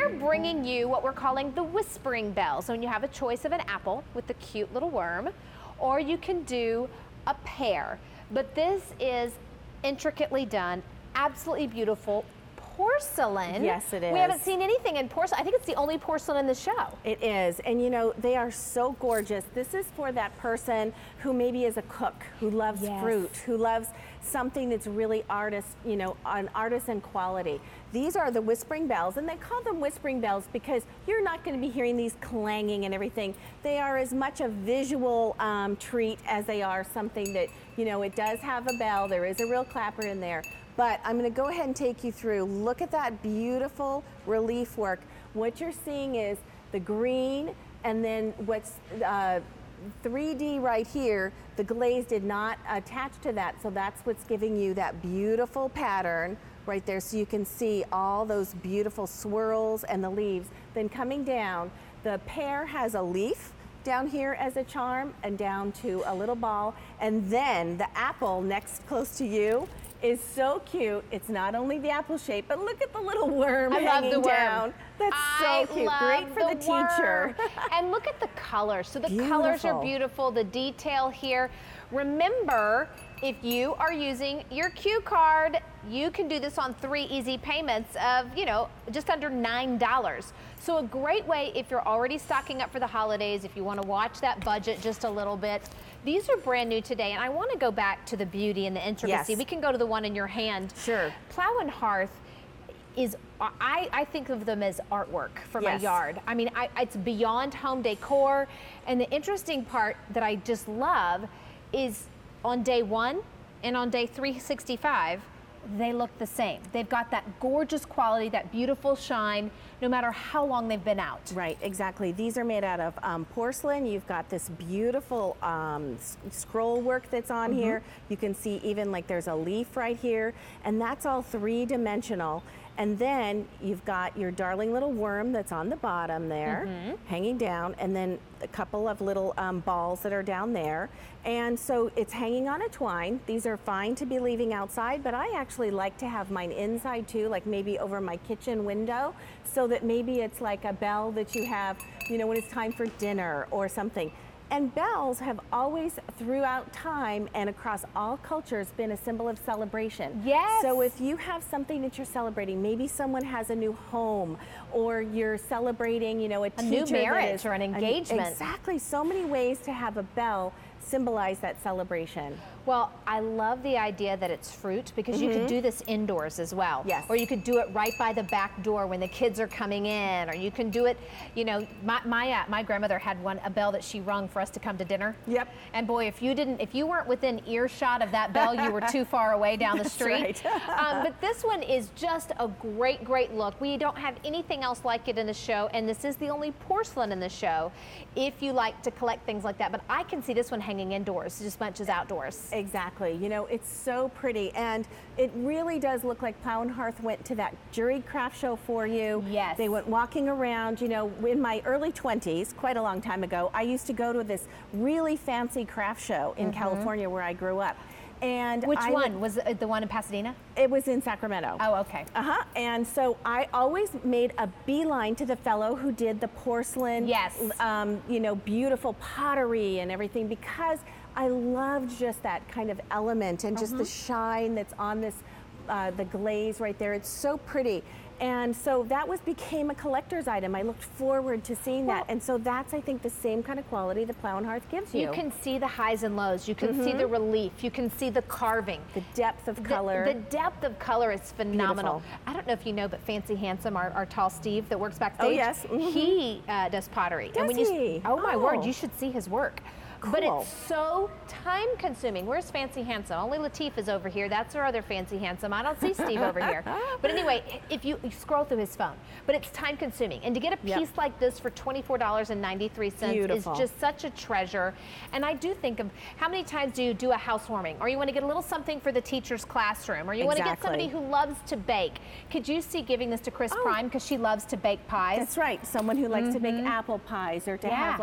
we're bringing you what we're calling the whispering bell. So when you have a choice of an apple with the cute little worm, or you can do a pear. But this is intricately done, absolutely beautiful. Porcelain. Yes, it is. We haven't seen anything in porcelain. I think it's the only porcelain in the show. It is, and you know, they are so gorgeous. This is for that person who maybe is a cook, who loves fruit, who loves something that's really an artisan quality. These are the whispering bells, and they call them whispering bells because you're not going to be hearing these clanging and everything. They are as much a visual treat as they are something that, you know, it does have a bell. There is a real clapper in there. But I'm going to go ahead and take you through. Look at that beautiful relief work. What you're seeing is the green, and then what's 3D right here, the glaze did not attach to that, so that's what's giving you that beautiful pattern right there, so you can see all those beautiful swirls and the leaves. Then coming down, the pear has a leaf down here as a charm and down to a little ball, and then the apple next close to you is so cute. It's not only the apple shape, but look at the little worm hanging down. That's so cute. Great for the teacher. And look at the colors. So the colors are beautiful, the detail here. Remember, if you are using your Q card, you can do this on 3 easy payments of, you know, just under $9. So a great way if you're already stocking up for the holidays, if you want to watch that budget just a little bit. These are brand new today, and I want to go back to the beauty and the intricacy. Yes. We can go to the one in your hand. Sure. Plow and Hearth is, I think of them as artwork for my yard. I mean, it's beyond home decor, and the interesting part that I just love is on day 1 and on day 365, they look the same. They've got that gorgeous quality, that beautiful shine, no matter how long they've been out. Right, exactly. These are made out of porcelain. You've got this beautiful scroll work that's on here. You can see even like there's a leaf right here, and that's all 3-dimensional. And then you've got your darling little worm that's on the bottom there, hanging down, and then a couple of little balls that are down there. And so it's hanging on a twine. These are fine to be leaving outside, but I actually like to have mine inside too, like maybe over my kitchen window, so that maybe it's like a bell that you have, you know, when it's time for dinner or something. And bells have always, throughout time and across all cultures, been a symbol of celebration. Yes. So if you have something that you're celebrating, maybe someone has a new home, or you're celebrating, you know, a new marriage or an engagement. Exactly. So many ways to have a bell symbolize that celebration. Well, I love the idea that it's fruit, because you could do this indoors as well. Yes. Or you could do it right by the back door when the kids are coming in, or you can do it, you know, my grandmother had a bell that she rung for us to come to dinner. Yep. And boy, if you weren't within earshot of that bell, you were too far away down the street. That's right. But this one is just a great look. We don't have anything else like it in the show, and this is the only porcelain in the show if you like to collect things like that. But I can see this one hanging indoors just as much as outdoors. Exactly. You know, it's so pretty, and it really does look like Plow and Hearth went to that juried craft show for you. Yes. They went walking around. You know, in my early 20s, quite a long time ago, I used to go to this really fancy craft show in California where I grew up. And which one? Was it the one in Pasadena? It was in Sacramento. Oh, okay. And so I always made a beeline to the fellow who did the porcelain, you know, beautiful pottery and everything, because I loved just that kind of element and just the shine that's on this, the glaze right there. It's so pretty. And so that became a collector's item. I looked forward to seeing that. And so that's, I think, the same kind of quality that Plow and Hearth gives you. You can see the highs and lows. You can see the relief. You can see the carving. The depth of color. The depth of color is phenomenal. Beautiful. I don't know if you know, but Fancy Handsome, our tall Steve that works backstage, oh, yes. he does pottery. Does he? Oh, my word, you should see his work. Cool. But it's so time consuming. Where's Fancy Handsome? Only Latif is over here. That's our other Fancy Handsome. I don't see Steve over here. But anyway, if you scroll through his phone, but it's time consuming. And to get a piece like this for $24.93 is just such a treasure. And I do think of how many times do you do a housewarming, or you want to get a little something for the teacher's classroom, or you want to get somebody who loves to bake. Could you see giving this to Chris Prime, because she loves to bake pies? That's right. Someone who likes to bake apple pies, or to have